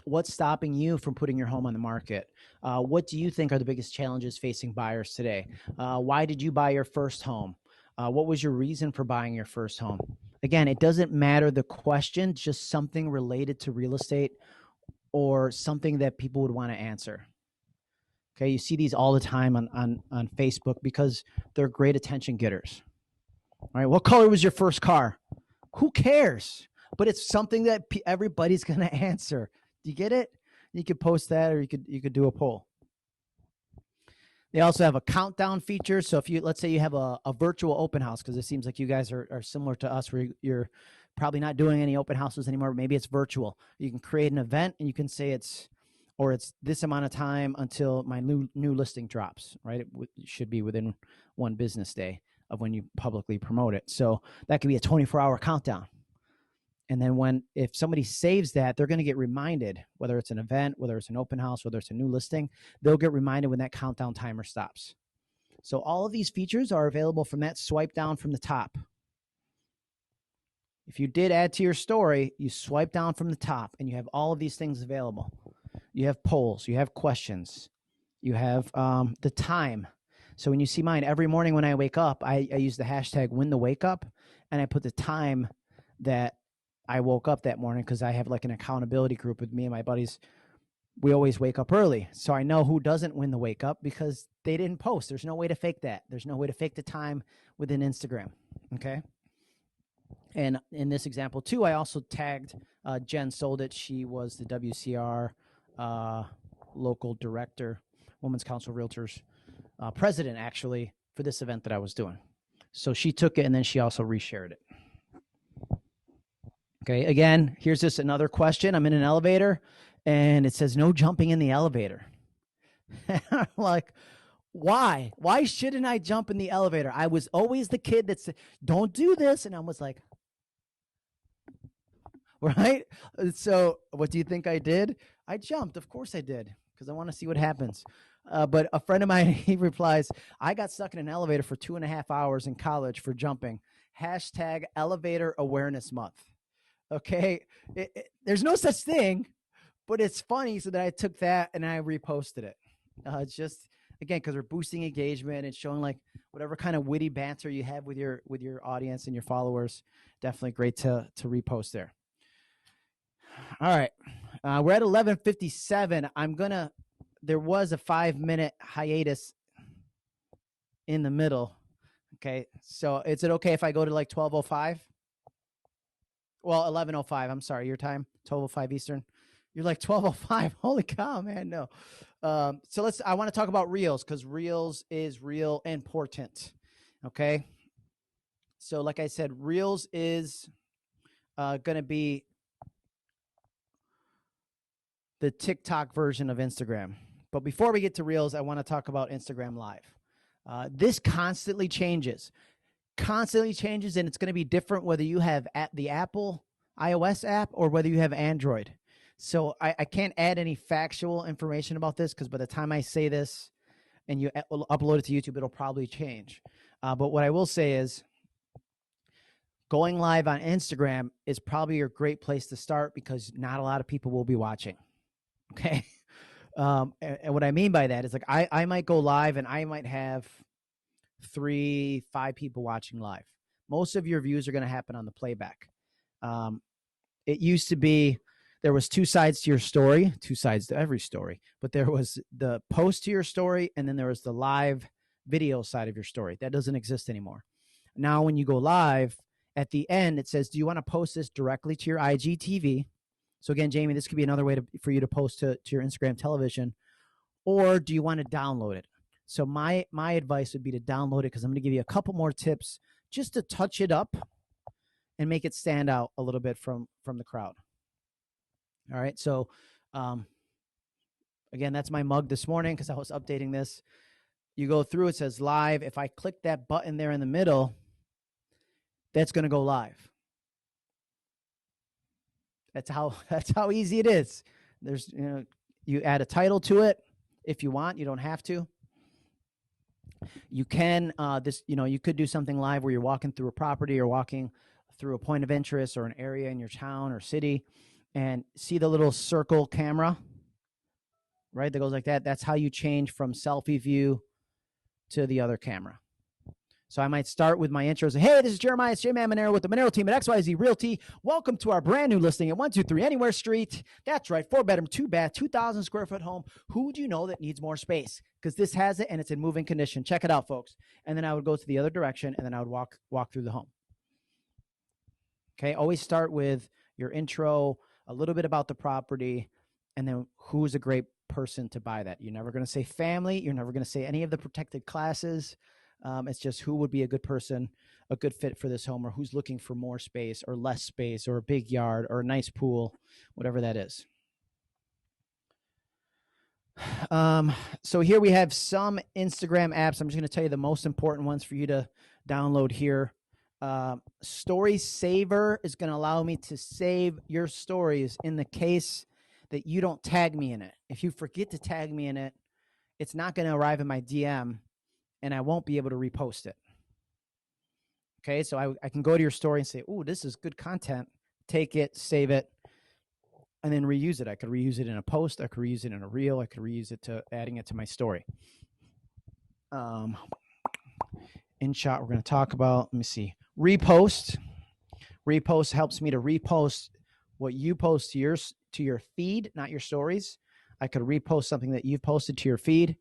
what's stopping you from putting your home on the market? What do you think are the biggest challenges facing buyers today? Why did you buy your first home? What was your reason for buying your first home? Again, it doesn't matter the question, just something related to real estate or something that people would want to answer. Okay, you see these all the time on Facebook because they're great attention getters. All right, what color was your first car? Who cares? But it's something that everybody's going to answer. Do you get it? You could post that, or you could do a poll. They also have a countdown feature. So if let's say you have a virtual open house, because it seems like you guys are similar to us, where you're probably not doing any open houses anymore. Maybe it's virtual. You can create an event, and you can say it's this amount of time until my new listing drops, right? It should be within 1 business day of when you publicly promote it. So that could be a 24-hour countdown. And then if somebody saves that, they're going to get reminded, whether it's an event, whether it's an open house, whether it's a new listing, they'll get reminded when that countdown timer stops. So all of these features are available from that swipe down from the top. If you did add to your story, you swipe down from the top and you have all of these things available. You have polls, you have questions, you have the time. So when you see mine, every morning when I wake up, I use the hashtag #WinTheWakeUp, and I put the time that I woke up that morning, because I have like an accountability group with me and my buddies. We always wake up early. So I know who doesn't win the wake up because they didn't post. There's no way to fake that. There's no way to fake the time within Instagram. Okay. And in this example too, I also tagged Jen Soldit. She was the WCR local director, Women's Council Realtors president, actually, for this event that I was doing. So she took it, and then she also reshared it. Okay, again, here's just another question. I'm in an elevator, and it says no jumping in the elevator. I'm like, why? Why shouldn't I jump in the elevator? I was always the kid that said, don't do this. And I was like, right? So what do you think I did? I jumped. Of course I did, because I want to see what happens. But a friend of mine, he replies, I got stuck in an elevator for 2.5 hours in college for jumping. Hashtag Elevator Awareness Month. Okay. There's no such thing, but it's funny. So that I took that and I reposted it. It's just again, because we're boosting engagement and showing like whatever kind of witty banter you have with your audience and your followers. Definitely great to repost there. All right, we're at 11:57. There was a 5-minute hiatus in the middle. Okay, so is it okay if I go to like 12:05? Well, 11:05. I'm sorry, your time, 12:05 Eastern. You're like 12:05. Holy cow, man! No. So I want to talk about Reels because Reels is real important. Okay. So, like I said, Reels is going to be the TikTok version of Instagram. But before we get to Reels, I want to talk about Instagram Live. This constantly changes, and it's going to be different whether you have the Apple iOS app or whether you have Android. So I can't add any factual information about this because by the time I say this and you upload it to YouTube, it'll probably change. But what I will say is going live on Instagram is probably a great place to start because not a lot of people will be watching. Okay. And what I mean by that is like I might go live and I might have 3-5 people watching live. Most of your views are going to happen on the playback. It used to be there was 2 sides to your story, 2 sides to every story, but there was the post to your story and then there was the live video side of your story. That doesn't exist anymore. Now, when you go live, at the end, it says, do you want to post this directly to your IGTV? So again, Jamie, this could be another way for you to post to your Instagram television, or do you want to download it? So my advice would be to download it because I'm going to give you a couple more tips just to touch it up and make it stand out a little bit from the crowd. All right. So again, that's my mug this morning because I was updating this. You go through, it says live. If I click that button there in the middle, that's going to go live. That's how easy it is. There's, you add a title to it if you want. You don't have to. You can you could do something live where you're walking through a property or walking through a point of interest or an area in your town or city and see the little circle camera, right? That goes like that. That's how you change from selfie view to the other camera. So I might start with my intro. Say, hey, this is Jeremiah. It's J-Man Monero with the Monero team at XYZ Realty. Welcome to our brand new listing at 123 Anywhere Street. That's right, 4-bedroom, 2-bath, 2,000 square foot home. Who do you know that needs more space? Because this has it and it's in moving condition. Check it out, folks. And then I would go to the other direction and then I would walk through the home. Okay, always start with your intro, a little bit about the property, and then who's a great person to buy that. You're never going to say family. You're never going to say any of the protected classes. It's just who would be a good person, a good fit for this home, or who's looking for more space or less space or a big yard or a nice pool, whatever that is. So here we have some Instagram apps. I'm just going to tell you the most important ones for you to download here. Story Saver is going to allow me to save your stories in the case that you don't tag me in it. If you forget to tag me in it, it's not going to arrive in my DM and I won't be able to repost it. Okay, so I can go to your story and say, oh, this is good content. Take it, save it, and then reuse it. I could reuse it in a post. I could reuse it in a reel. I could reuse it to adding it to my story. InShot we're going to talk about. Let me see. Repost. Repost helps me to repost what you post to your feed, not your stories. I could repost something that you've posted to your feed.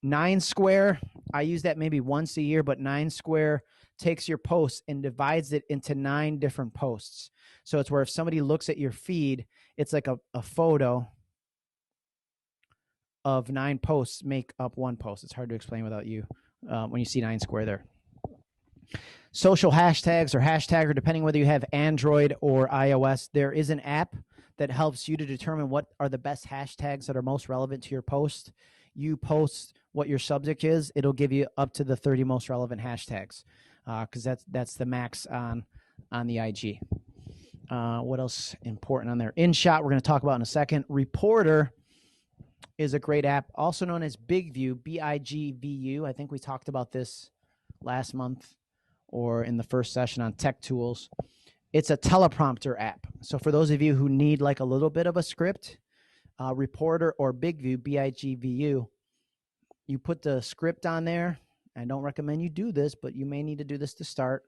9 Square, I use that maybe once a year, but 9 Square takes your posts and divides it into 9 different posts. So it's where if somebody looks at your feed, it's like a photo of 9 posts make up one post. It's hard to explain without you when you see 9 Square there. Social hashtags or hashtagger, depending whether you have Android or iOS, there is an app that helps you to determine what are the best hashtags that are most relevant to your post. You post what your subject is, it'll give you up to the 30 most relevant hashtags because that's the max on the IG. What else important on there? InShot, we're going to talk about in a second. Reporter is a great app, also known as BigView, BIGVU. I think we talked about this last month or in the first session on tech tools. It's a teleprompter app. So for those of you who need like a little bit of a script, Reporter or BigView, BIGVU, you put the script on there. I don't recommend you do this, but you may need to do this to start.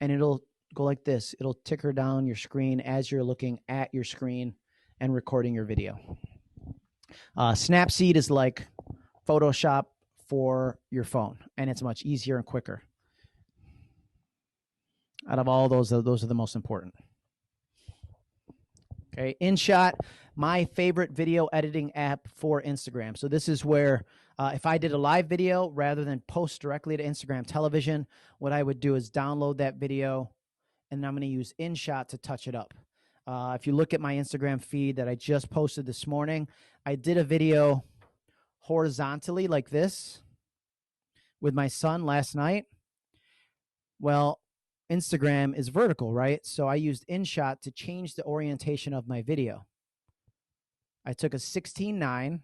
And it'll go like this. It'll ticker down your screen as you're looking at your screen and recording your video. Snapseed is like Photoshop for your phone, and it's much easier and quicker. Out of all those are the most important. Okay, InShot, my favorite video editing app for Instagram. So this is where if I did a live video, rather than post directly to Instagram television, what I would do is download that video, and I'm going to use InShot to touch it up. If you look at my Instagram feed that I just posted this morning, I did a video horizontally like this with my son last night. Well, Instagram is vertical, right? So I used InShot to change the orientation of my video. I took a 16:9,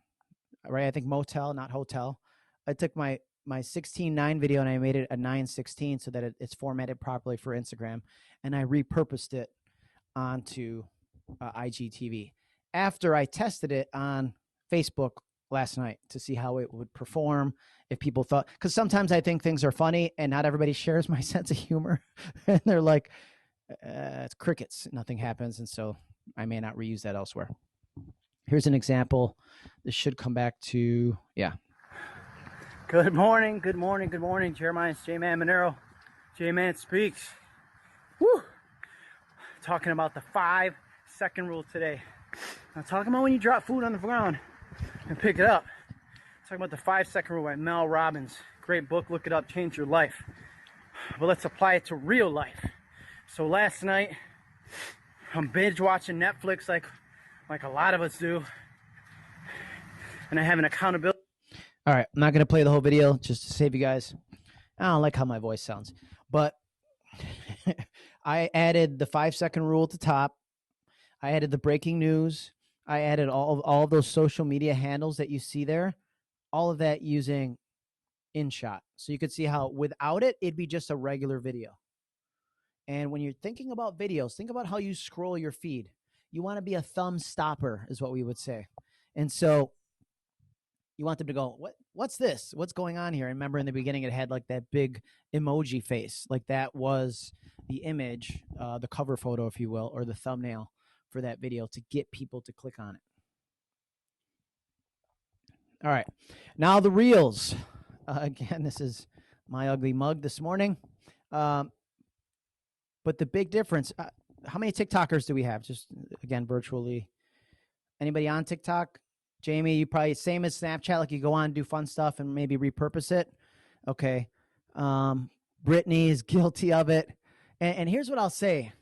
right? I think motel, not hotel. I took my 16:9 video and I made it a 9:16 so that it's formatted properly for Instagram, and I repurposed it onto IGTV after I tested it on Facebook last night to see how it would perform, if people thought, because sometimes I think things are funny and not everybody shares my sense of humor and they're like, it's crickets, nothing happens, and so I may not reuse that elsewhere. Here's an example. This should come back to, yeah. Good morning, good morning, good morning. Jeremiah, it's J-Man Monero. J-Man Speaks. Woo! Talking about the 5-second rule today. I'm talking about when you drop food on the ground and pick it up. Talking about the 5-second rule by Mel Robbins. Great book, look it up, change your life. But let's apply it to real life. So last night, I'm binge watching Netflix like a lot of us do. And I have an accountability. All right, I'm not going to play the whole video just to save you guys. I don't like how my voice sounds. But I added the 5-second rule at the top. I added the breaking news. I added all of those social media handles that you see there. All of that using InShot. So you could see how without it, it'd be just a regular video. And when you're thinking about videos, think about how you scroll your feed. You want to be a thumb stopper is what we would say. And so you want them to go, what's this? What's going on here? I remember in the beginning, it had like that big emoji face. Like that was the image, the cover photo, if you will, or the thumbnail for that video to get people to click on it. All right. Now the reels. Again, this is my ugly mug this morning. But the big difference, how many TikTokers do we have? Just, again, virtually. Anybody on TikTok? Jamie, you probably, same as Snapchat, like you go on, do fun stuff, and maybe repurpose it. Okay. Brittany is guilty of it. And here's what I'll say.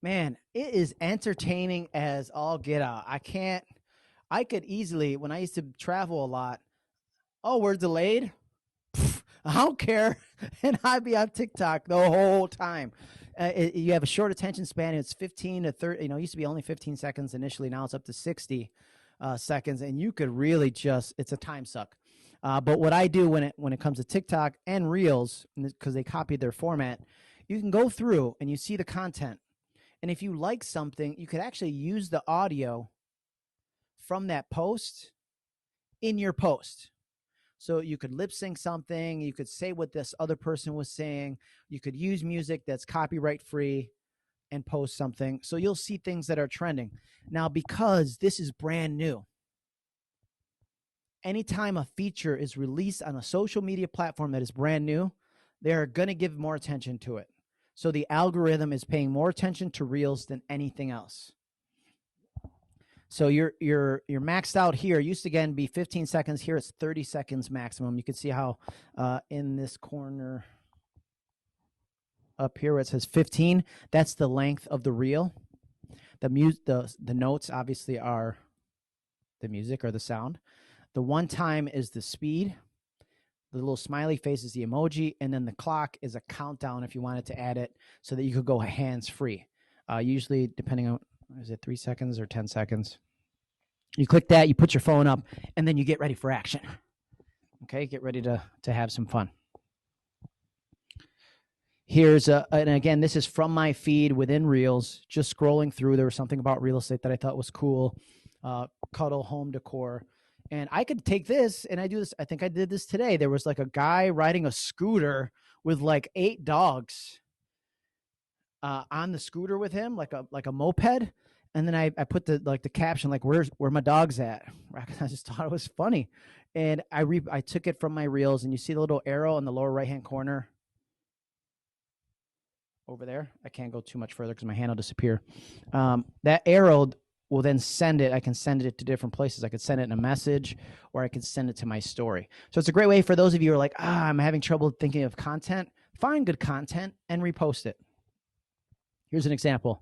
Man, it is entertaining as all get out. I could easily, when I used to travel a lot, oh, we're delayed? Pfft, I don't care. And I'd be on TikTok the whole time. You have a short attention span. It's 15 to 30. It used to be only 15 seconds initially. Now it's up to 60 seconds. And you could really it's a time suck. But what I do when it comes to TikTok and Reels, because they copied their format, you can go through and you see the content. And if you like something, you could actually use the audio from that post in your post. So you could lip sync something. You could say what this other person was saying. You could use music that's copyright free and post something. So you'll see things that are trending. Now, because this is brand new, anytime a feature is released on a social media platform that is brand new, they're going to give more attention to it. So the algorithm is paying more attention to Reels than anything else. So you're maxed out here. Used to, again, be 15 seconds. Here it's 30 seconds maximum. You can see how in this corner up here where it says 15, that's the length of the reel. The notes obviously are the music or the sound. The one time is the speed. The little smiley face is the emoji, and then the clock is a countdown if you wanted to add it so that you could go hands-free. Usually, depending on, is it 3 seconds or 10 seconds? You click that, you put your phone up, and then you get ready for action. Okay, get ready to have some fun. Here's and again, this is from my feed within Reels, just scrolling through. There was something about real estate that I thought was cool. Cuddle home decor. And I could take this and I do this. I think I did this today. There was like a guy riding a scooter with like 8 dogs on the scooter with him, like a moped. And then I put the caption, like, where my dog's at? I just thought it was funny. And I took it from my reels, and you see the little arrow in the lower right-hand corner over there. I can't go too much further because my hand will disappear. That arrow will then send it. I can send it to different places. I could send it in a message, or I could send it to my story. So it's a great way for those of you who are like, I'm having trouble thinking of content. Find good content and repost it. Here's an example.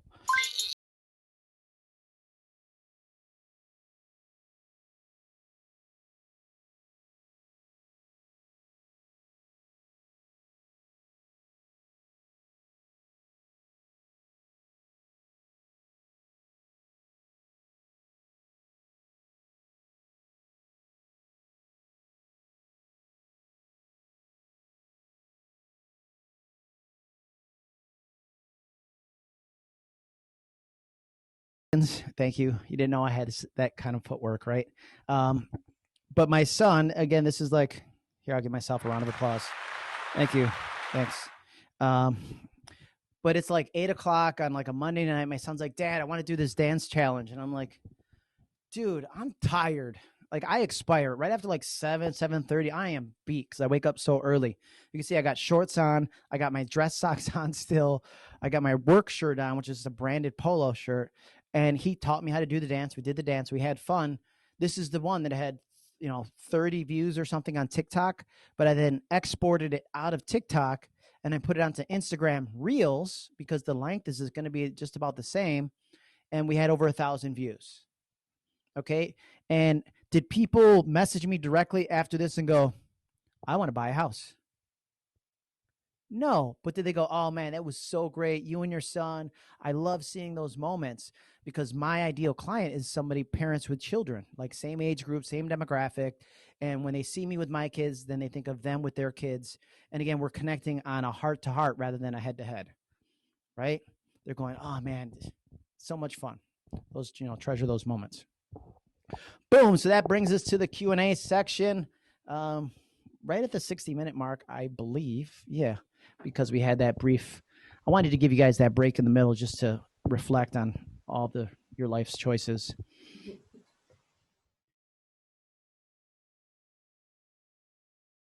Thank you. You didn't know I had that kind of footwork, right? But my son, again, this is like, here, I'll give myself a round of applause. Thank you. Thanks. But it's like 8:00 on like a Monday night. My son's like, Dad, I want to do this dance challenge. And I'm like, dude, I'm tired. Like, I expire right after like 7:30. I am beat because I wake up so early. You can see I got shorts on. I got my dress socks on still. I got my work shirt on, which is a branded polo shirt. And he taught me how to do the dance. We did the dance. We had fun. This is the one that had, 30 views or something on TikTok. But I then exported it out of TikTok and I put it onto Instagram Reels because the length is going to be just about the same. And we had over 1,000 views. Okay. And did people message me directly after this and go, I want to buy a house? No, but did they go, oh man, that was so great. You and your son. I love seeing those moments because my ideal client is somebody, parents with children, like same age group, same demographic. And when they see me with my kids, then they think of them with their kids. And again, we're connecting on a heart to heart rather than a head to head, right? They're going, oh man, so much fun. Those, treasure those moments. Boom. So that brings us to the Q&A section. Right at the 60-minute mark, I believe. Yeah, because we had that brief. I wanted to give you guys that break in the middle just to reflect on all your life's choices.